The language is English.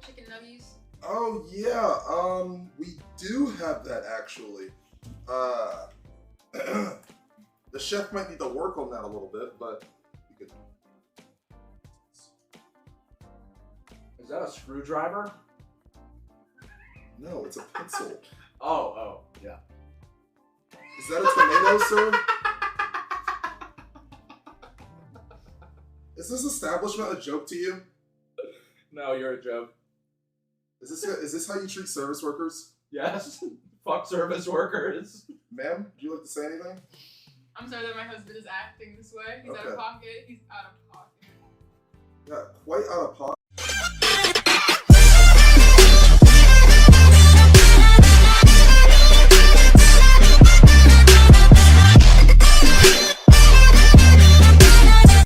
chicken nuggies? Oh yeah, we do have that actually. The chef might need to work on that a little bit, but you could. Is that a screwdriver? No, it's a pencil. Oh, yeah. Is that a tomato, sir? Is this establishment a joke to you? No, you're a joke. Is this how you treat service workers? Yes. Fuck service workers. Ma'am, would you like to say anything? I'm sorry that my husband is acting this way. He's out Okay. of pocket. He's out of pocket. Yeah, quite out of pocket.